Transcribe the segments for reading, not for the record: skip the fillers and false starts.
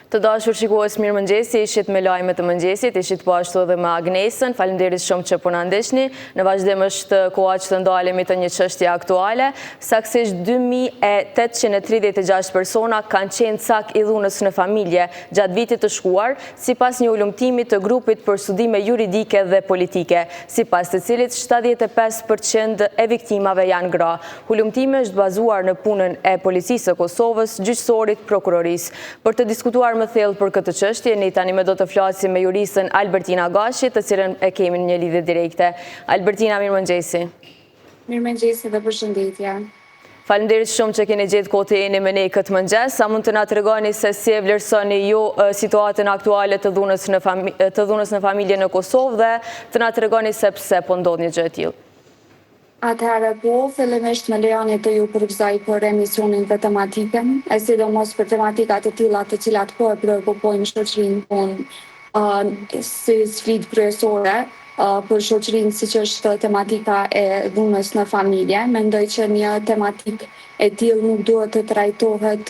Të dashur shikues, mirëmëngjesi, ishit me lajmet të mëngjesit, ishit po ashtu edhe me Agnesën. Faleminderit shumë që po na ndeshni. Në vazhdim është koha që të ndalemi të një çështje aktuale. Saktësisht 2836 persona kanë qenë cak i dhunës në familje gjatë vitit të shkuar, sipas një ulëmtimi të grupit për studime juridike dhe politike, sipas të cilit 75% e viktimave janë gra. Ulëmtimi është bazuar në punën e policisë së Kosovës, gjyqësorit, prokurorisë. Për të diskutuar më thellë për këtë çështje, ne tani do të flasim me juristën Albertina Gashi, të cilën e kemi në një lidhje direkte. Albertina, mirëmëngjesi. Mirëmëngjesi dhe përshëndetje. Faleminderit shumë që keni gjetë kohë të jeni me ne këtë mëngjes. Sa mund të na tregoni se si e vlerësoni ju situatën aktuale të dhunës në familje në Kosovë dhe të na tregoni se pse po ndodh një gjë e tillë. Atëherë po, fillimisht me lejoni të ju përgëzoj për emisionin dhe tematikën, e sidomos për tematikat të tilla të cilat po e preokupojnë shoqërinë tonë si sfidë kryesore për shoqërinë, siç është tematika e dhunës në familje. Mendoj që një tematikë e tillë nuk duhet të trajtohet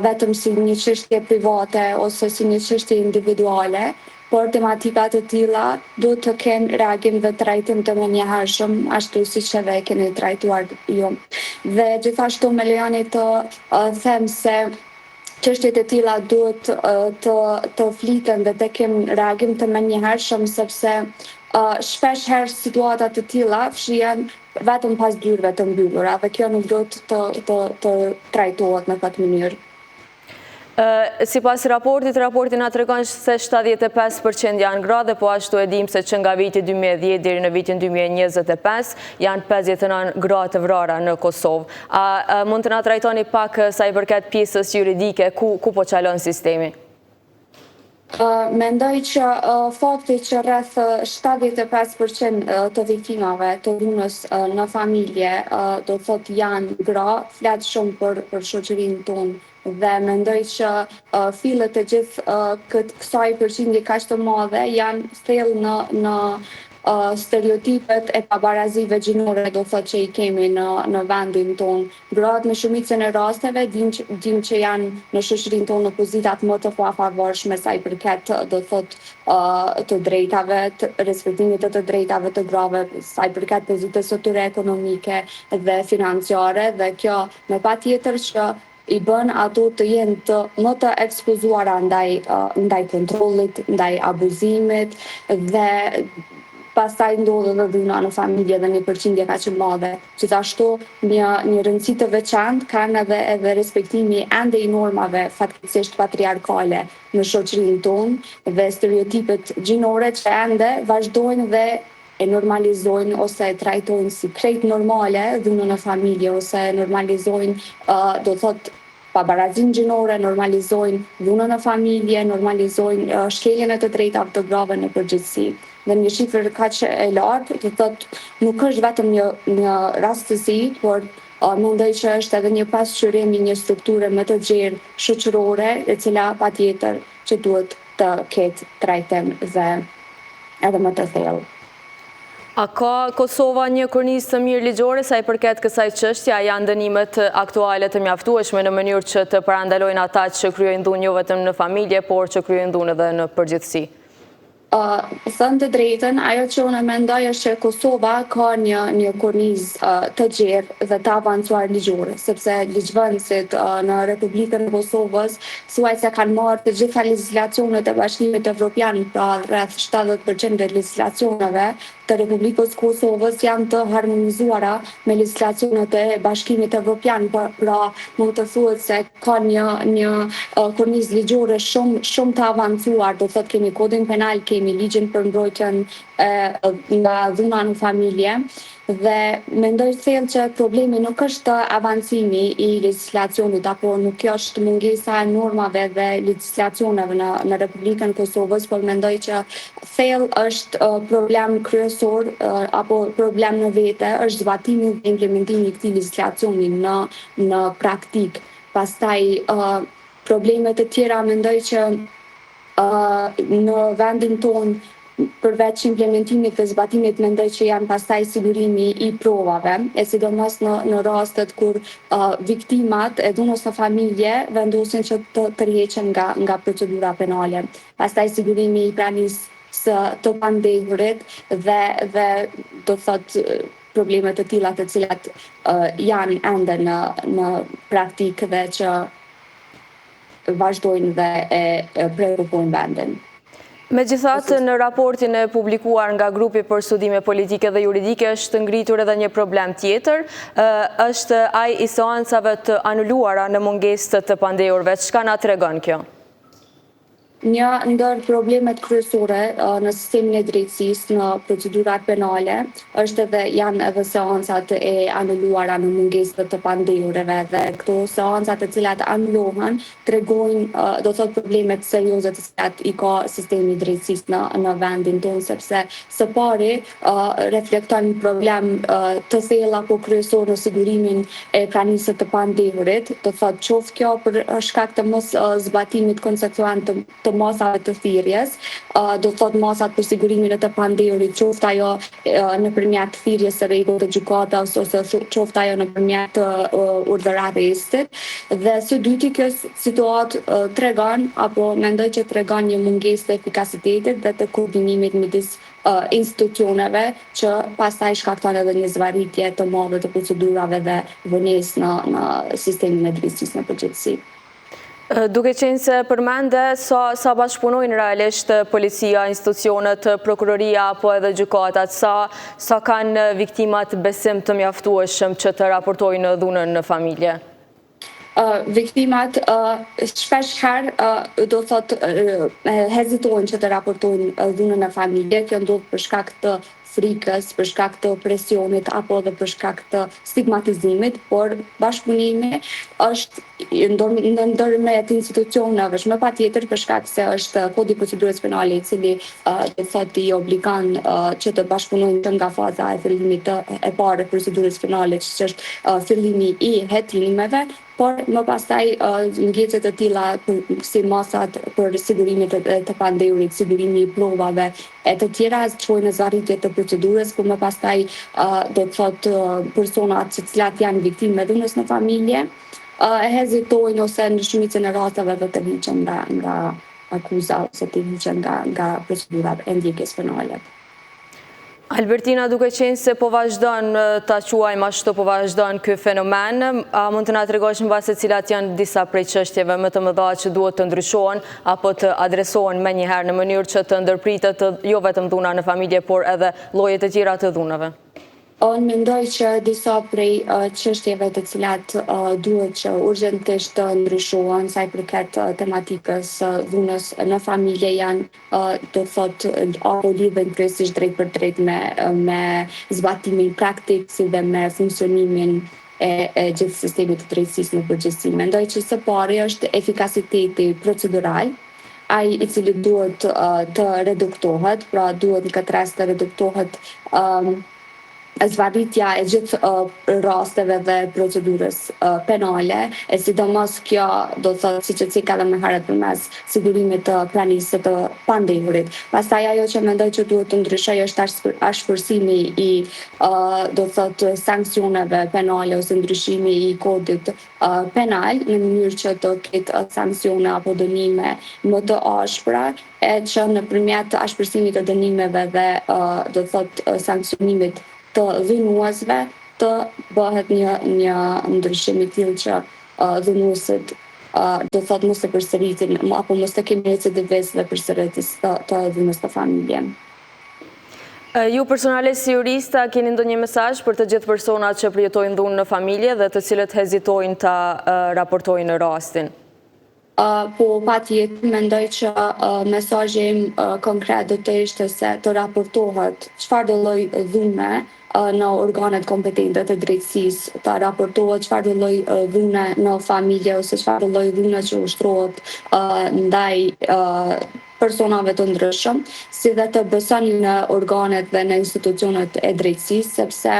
vetëm si një çështje private ose si një çështje individuale, por tematikat të tilla duhet të kenë reagim dhe trajtim të menjëhershëm, ashtu siç edhe e keni trajtuar ju. Dhe gjithashtu me lejoni të them se çështjet e tilla duhet të fliten dhe të kenë reagim të menjëhershëm, sepse shpesh herë situata të tilla fshihen vetëm pas dyrave të mbyllura dhe kjo nuk duhet të trajtohet në këtë mënyrë. Sipas raporti na tregon se 75% janë gra dhe po ashtu e dim se që nga viti 2010 deri në vitin 2025 janë 59 gra të vrara në Kosovë. A mund të na trajtoni pak sa i përket pjesës juridike, ku po çalon sistemi? Mendoj që fakti që rreth 75% të viktimave të dhunës në familje do thotë janë gra, flet shumë për shoqërinë tonë dhe mendoj që fillet e gjithë kësaj përqindje kaq të madhe janë thellë në stereotipet e pabarazive gjinore, do thotë që i kemi në vendin tonë. Gratë në shumicën e rasteve dim që janë në shoqërinë tonë në pozitat më të pafavorshme sa i përket, do thotë, të drejtave, respektimit të drejtave të grave, sa i përket pozitës së tyre ekonomike dhe financiare, dhe kjo me patjetër që i bën ato të jenë më të ekspozuara ndaj kontrollit, ndaj abuzimit dhe pastaj ndodhe dhe dhuna në familje dhe një përqindje kaq e madhe. Gjithashtu një rëndësi të veçantë kanë edhe respektimi ende i normave fatkeqësisht patriarkale në shoqërinë tonë dhe stereotipet gjinore që ende vazhdojnë dhe e normalizojnë ose e trajtojnë si krejt normale dhunën në familje, ose normalizojnë, do thotë, pabarazin gjinore, normalizojnë dhunën në familje, normalizojnë shkeljen e të drejtave të grave në përgjithësi. Dhe një shifër kaq e lartë, do thotë, nuk është vetëm një rastësi, por mendoj që është edhe një pasqyrim i një strukture më të gjerë shoqërore, e cila patjetër që duhet të ketë trajtim dhe edhe më të thellë. A ka Kosova një kornizë të mirë ligjore sa i përket kësaj çështje? A janë dënimet aktuale të mjaftueshme në mënyrë që të parandalojnë ata që kryejnë dhunë jo vetëm në familje, por që kryejnë dhunë edhe në përgjithësi? Thënë të drejtën, ajo që unë mendoj është që Kosova ka një kornizë të gjerë dhe të avancuar ligjore, sepse ligjvënësit në Republikën e Kosovës thuaj se kanë marrë të gjitha legjislacionet e Bashkimit Evropian, pra rreth 70% e legjislacioneve të Republikës Kosovës janë të harmonizuara me legjislacionet e Bashkimit Evropian, pra mund të thuhet se ka një kornizë ligjore shumë të avancuar, do thotë kemi kodin penal, kemi ligjin për mbrojtjen nga dhuna në familje, dhe mendoj thellë që problemi nuk është avancimi i legjislacionit, apo nuk është mungesa e normave dhe legjislacioneve në Republikën e Kosovës, por mendoj që thellë është problem kryesor apo problem në vete është zbatimi dhe implementimi i këtij legjislacioni në praktik. Pastaj problemet e tjera mendoj që në vendin tonë përveç implementimit dhe zbatimit, mendoj që janë pastaj sigurimi i provave, e sidomos në rastet kur viktimat e dhunës në familje vendosin që të tërheqen nga procedura penale. Pastaj sigurimi i pranisë së të pandehurit dhe do thot probleme të tilla të cilat janë ende në praktikë dhe që vazhdojnë dhe e prekupojnë vendin. Megjithatë, në raportin e publikuar nga Grupi për Studime Politike dhe Juridike është ngritur edhe një problem tjetër, është ai i seancave të anuluara në mungesë të pandehurve. Çka na tregon kjo? Një ndër problemet kryesore në sistemin e drejtësisë në procedurat penale janë edhe seancat e anuluara në mungesë të pandehurve dhe këto seancat të cilat anulohen tregojnë do thot problemet serioze të cilat i ka sistemi i drejtësisë në vendin tonë, sepse së pari reflekton një problem të thellë apo kryesor në sigurimin e pranisë të pandehurit, do thot qoftë kjo për shkak të mos zbatimit konsekvent të masave të thirrjes, do thot masat për sigurimin e të pandehurit, qoftë ajo nëpërmjet thirrjes së rregullt të gjykatës ose qoftë ajo nëpërmjet urdhër arrestit. Dhe së dyti kjo situatë tregon apo mendoj që tregon një mungesë të efikasitetit dhe të koordinimit midis institucioneve që pastaj shkakton edhe një zvarritje të madhe të procedurave dhe vonesë në sistemin e drejtësisë në përgjithësi. Duke qenë se përmende sa bashkëpunojnë realisht policia, institucionet, prokuroria apo edhe gjykatat, sa kanë viktimat besim të mjaftueshëm që të raportojnë dhunën në familje? Viktimat shpesh herë do thot hezitojnë që të raportojnë dhunën në familje, kjo ndodh për shkak të frikës, për shkak të presionit apo edhe për shkak të stigmatizimit, por bashkëpunimi është në ndërmjet institucioneve, më patjetër për shkak se është kodi i procedurës penale i cili do thot i obligon që të bashkëpunojnë të nga faza e fillimit e parë e procedurës penale, që është fillimi i hetimeve, por më pastaj ngecet të tilla si masat për sigurimin të pandehurit, sigurimi i provave e të tjera çojnë në zvarritje të procedurës, por më pastaj do të thot personat të cilat janë viktimë të dhunës në familje hezitojnë ose në shumicën e rasteve do të tërhiqen nga akuza ose të tërhiqen nga procedurat e ndjekjes penale. Albertina, duke qenë se po vazhdon ta quajmë ashtu, po vazhdon ky fenomen, a mund të na tregosh mbase cilat janë disa prej çështjeve më të mëdha që duhet të ndryshohen apo të adresohen menjëherë në mënyrë që të ndërpritet jo vetëm dhuna në familje, por edhe llojet e tjera të dhunave? Unë mendoj që disa prej çështjeve të cilat duhet që urgjentisht të ndryshohen sa i përket tematikës dhunës në familje janë do thot apo lidhen kryesisht drejt për drejt me zbatimin praktik si dhe me funksionimin e gjithë sistemit të drejtësisë në përgjithësi. Mendoj që së pari është efikasiteti procedural, ai i cili duhet të reduktohet, pra duhet në këtë rast të reduktohet zvarritja e gjithë rasteve dhe procedurës penale, e sidomos kjo do të thotë siç e cika edhe më herët përmes sigurimit të pranisë të pandehurit. Pastaj ajo që mendoj që duhet të ndryshojë është ashpërsimi i do të thotë sanksioneve penale ose ndryshimi i kodit penal në mënyrë që të ketë sanksione apo dënime më të ashpra, e që nëpërmjet ashpërsimit të dënimeve dhe do të thotë sanksionimit të dhunuesve të bëhet një ndryshim i tillë që dhunuesit do thotë mos të përsëritin apo mos të kemi recidivistë dhe përsëritjes të dhunës në familje. Ju personalisht si jurista keni ndonjë mesazh për të gjithë personat që përjetojnë dhunë në familje dhe të cilët hezitojnë ta raportojnë rastin? Po patjetër mendoj që mesazhi im konkret do të ishte se të raportohet çfarë do lloj dhune në organet kompetente të drejtësisë, të raportohet çfarë do lloj dhune në familje ose çfarë do lloj dhune që ushtrohet ndaj personave të ndryshëm, si dhe të besoni në organet dhe në institucionet e drejtësisë, sepse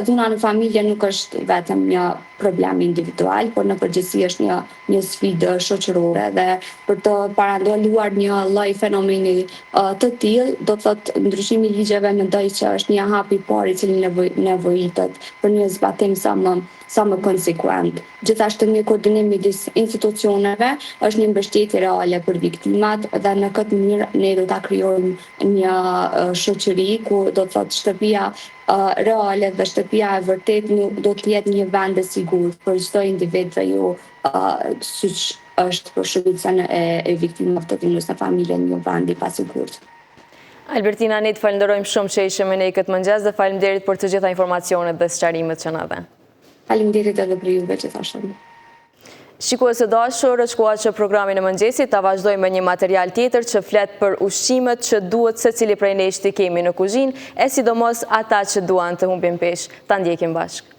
dhuna në familje nuk është vetëm një problem individual, por në përgjithësi është një sfidë shoqërore dhe për të parandaluar një lloj fenomeni të tillë, do të thotë ndryshimi i ligjeve mendoj që është një hap i parë i cili nevojitet për një zbatim sa më konsekuent. Gjithashtu një koordinim midis institucioneve është një mbështetje reale për viktimat dhe në këtë mënyrë ne do ta krijojmë një shoqëri ku do të thotë shtëpia reale dhe shtëpia e vërtet do të jetë një vend i sigurt për çdo individ dhe jo siç është për shumicën e viktimave të dhunës në familje një vend i pasigurt. Albertina, ne të falenderojmë shumë që ishe me ne këtë mëngjes dhe faleminderit për të gjitha informacionet dhe sqarimet që na dhe. Faleminderit edhe për juve që thashëm. Shikues të dashur, është koha që programin e mëngjesit ta vazhdojmë me një material tjetër që flet për ushqimet që duhet secili prej nesh të kemi në kuzhinë, e sidomos ata që duan të humbin peshë. Ta ndjekim bashkë.